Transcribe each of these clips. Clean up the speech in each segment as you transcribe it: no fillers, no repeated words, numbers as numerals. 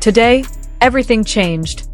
Today, everything changed.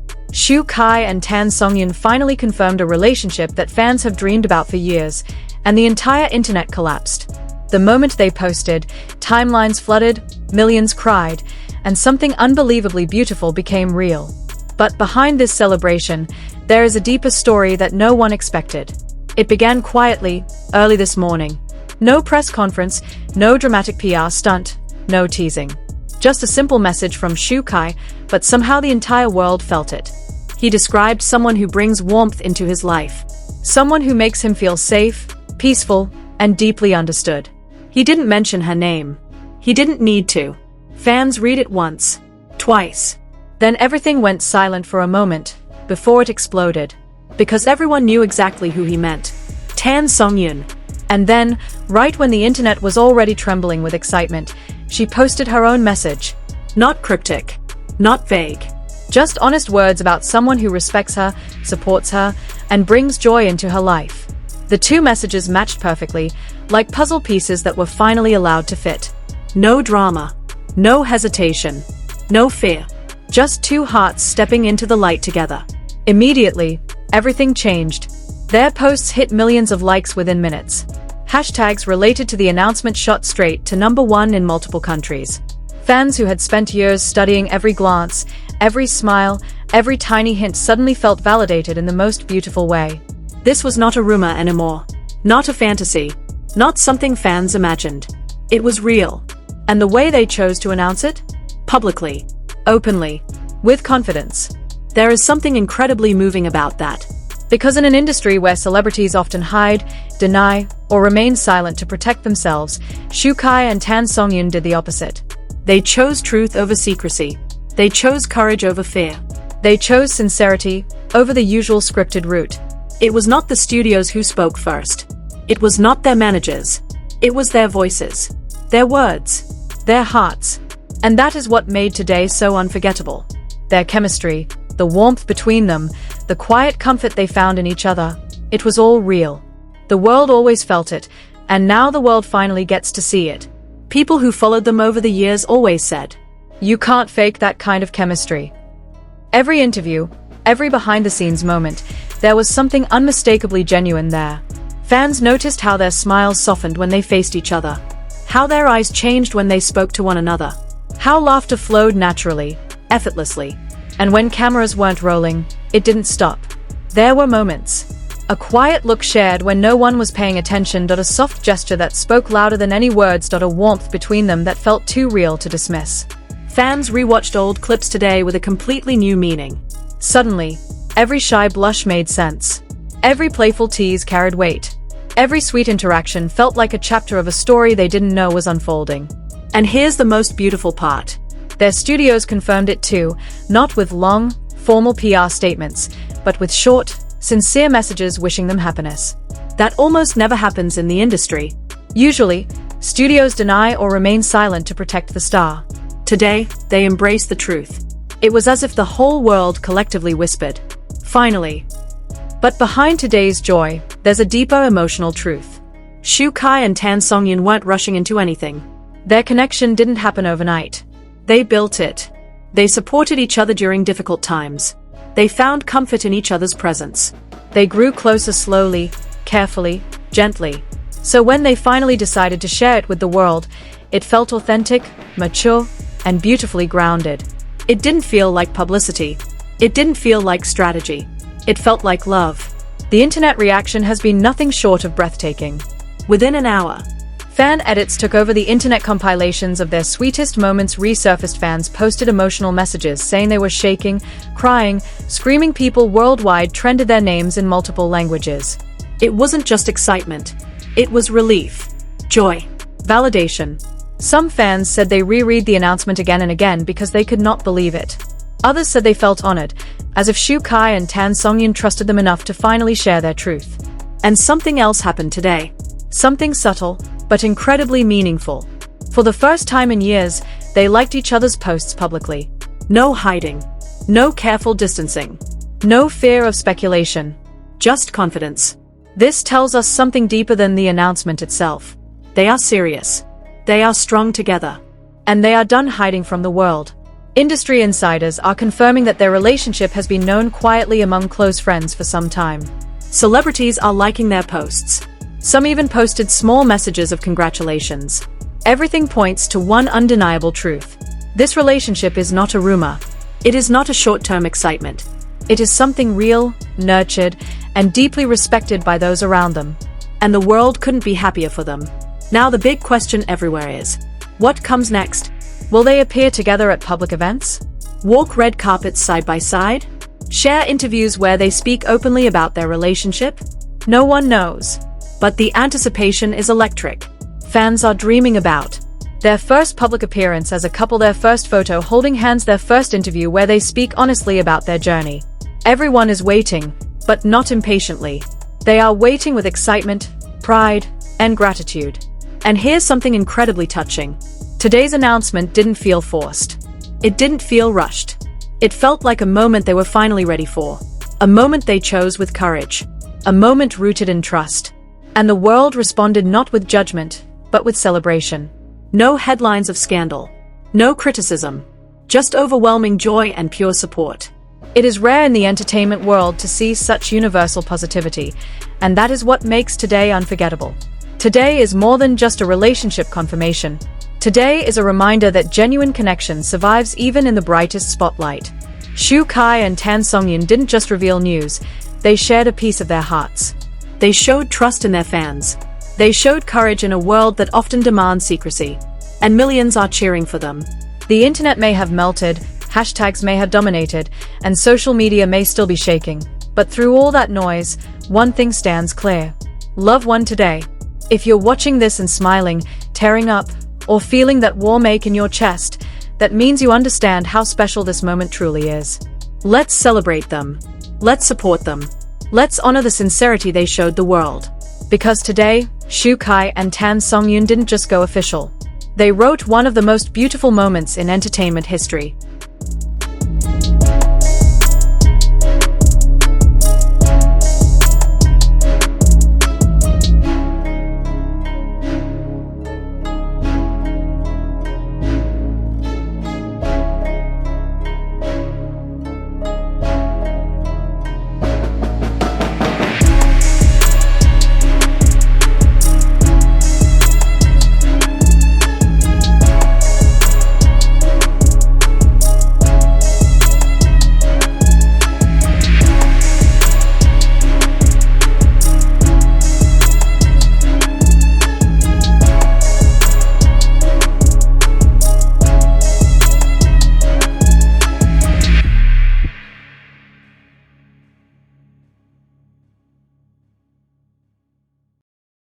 Kai and Tan Songyun finally confirmed a relationship that fans have dreamed about for years, and the entire internet collapsed. The moment they posted, timelines flooded, millions cried, and something unbelievably beautiful became real. But behind this celebration, there is a deeper story that no one expected. It began quietly, early this morning. No press conference, no dramatic PR stunt, no teasing. Just a simple message from Kai, but somehow the entire world felt it. He described someone who brings warmth into his life. Someone who makes him feel safe, peaceful, and deeply understood. He didn't mention her name. He didn't need to. Fans read it once, twice. Then everything went silent for a moment, before it exploded. Because everyone knew exactly who he meant. Tan Songyun. And then, right when the internet was already trembling with excitement, she posted her own message. Not cryptic. Not vague. Just honest words about someone who respects her, supports her, and brings joy into her life. The two messages matched perfectly, like puzzle pieces that were finally allowed to fit. No drama. No hesitation. No fear. Just two hearts stepping into the light together. Immediately, everything changed. Their posts hit millions of likes within minutes. Hashtags related to the announcement shot straight to #1 in multiple countries. Fans who had spent years studying every glance, every smile, every tiny hint suddenly felt validated in the most beautiful way. This was not a rumor anymore. Not a fantasy. Not something fans imagined. It was real. And the way they chose to announce it? Publicly. Openly. With confidence. There is something incredibly moving about that. Because in an industry where celebrities often hide, deny, or remain silent to protect themselves, Kai and Tan Songyun did the opposite. They chose truth over secrecy. They chose courage over fear. They chose sincerity over the usual scripted route. It was not the studios who spoke first. It was not their managers. It was their voices. Their words. Their hearts. And that is what made today so unforgettable. Their chemistry, the warmth between them, the quiet comfort they found in each other. It was all real. The world always felt it, and now the world finally gets to see it. People who followed them over the years always said, "You can't fake that kind of chemistry." Every interview, every behind-the-scenes moment, there was something unmistakably genuine there. Fans noticed how their smiles softened when they faced each other, how their eyes changed when they spoke to one another, how laughter flowed naturally, effortlessly. And when cameras weren't rolling, it didn't stop. There were moments. A quiet look shared when no one was paying attention. A soft gesture that spoke louder than any words. A warmth between them that felt too real to dismiss. Fans rewatched old clips today with a completely new meaning. Suddenly, every shy blush made sense. Every playful tease carried weight. Every sweet interaction felt like a chapter of a story they didn't know was unfolding. And here's the most beautiful part. Their studios confirmed it too, not with long, formal PR statements, but with short, sincere messages wishing them happiness. That almost never happens in the industry. Usually, studios deny or remain silent to protect the star. Today, they embrace the truth. It was as if the whole world collectively whispered, "Finally." But behind today's joy, there's a deeper emotional truth. Kai and Tan Songyun weren't rushing into anything. Their connection didn't happen overnight. They built it. They supported each other during difficult times. They found comfort in each other's presence. They grew closer slowly, carefully, gently. So when they finally decided to share it with the world, it felt authentic, mature, and beautifully grounded. It didn't feel like publicity. It didn't feel like strategy. It felt like love. The internet reaction has been nothing short of breathtaking. Within an hour, fan edits took over the internet. Compilations of their sweetest moments resurfaced. Fans posted emotional messages saying they were shaking, crying, screaming. People worldwide trended their names in multiple languages. It wasn't just excitement. It was relief, joy, validation. Some fans said they reread the announcement again and again because they could not believe it. Others said they felt honored, as if Kai and Tan Songyun trusted them enough to finally share their truth. And something else happened today. Something subtle, but incredibly meaningful. For the first time in years, they liked each other's posts publicly. No hiding. No careful distancing. No fear of speculation. Just confidence. This tells us something deeper than the announcement itself. They are serious. They are strong together. And they are done hiding from the world. Industry insiders are confirming that their relationship has been known quietly among close friends for some time. Celebrities are liking their posts. Some even posted small messages of congratulations. Everything points to one undeniable truth. This relationship is not a rumor. It is not a short-term excitement. It is something real, nurtured, and deeply respected by those around them. And the world couldn't be happier for them. Now the big question everywhere is, what comes next? Will they appear together at public events? Walk red carpets side by side? Share interviews where they speak openly about their relationship? No one knows. But the anticipation is electric. Fans are dreaming about their first public appearance as a couple, their first photo holding hands, their first interview where they speak honestly about their journey. Everyone is waiting, but not impatiently. They are waiting with excitement, pride, and gratitude. And here's something incredibly touching. Today's announcement didn't feel forced. It didn't feel rushed. It felt like a moment they were finally ready for. A moment they chose with courage. A moment rooted in trust. And the world responded not with judgment, but with celebration. No headlines of scandal. No criticism. Just overwhelming joy and pure support. It is rare in the entertainment world to see such universal positivity, and that is what makes today unforgettable. Today is more than just a relationship confirmation. Today is a reminder that genuine connection survives even in the brightest spotlight. Kai and Tan Songyun didn't just reveal news, they shared a piece of their hearts. They showed trust in their fans. They showed courage in a world that often demands secrecy. And millions are cheering for them. The internet may have melted, hashtags may have dominated, and social media may still be shaking. But through all that noise, one thing stands clear. Love one today. If you're watching this and smiling, tearing up, or feeling that warm ache in your chest, that means you understand how special this moment truly is. Let's celebrate them. Let's support them. Let's honor the sincerity they showed the world. Because today, Kai and Tan Songyun didn't just go official. They wrote one of the most beautiful moments in entertainment history.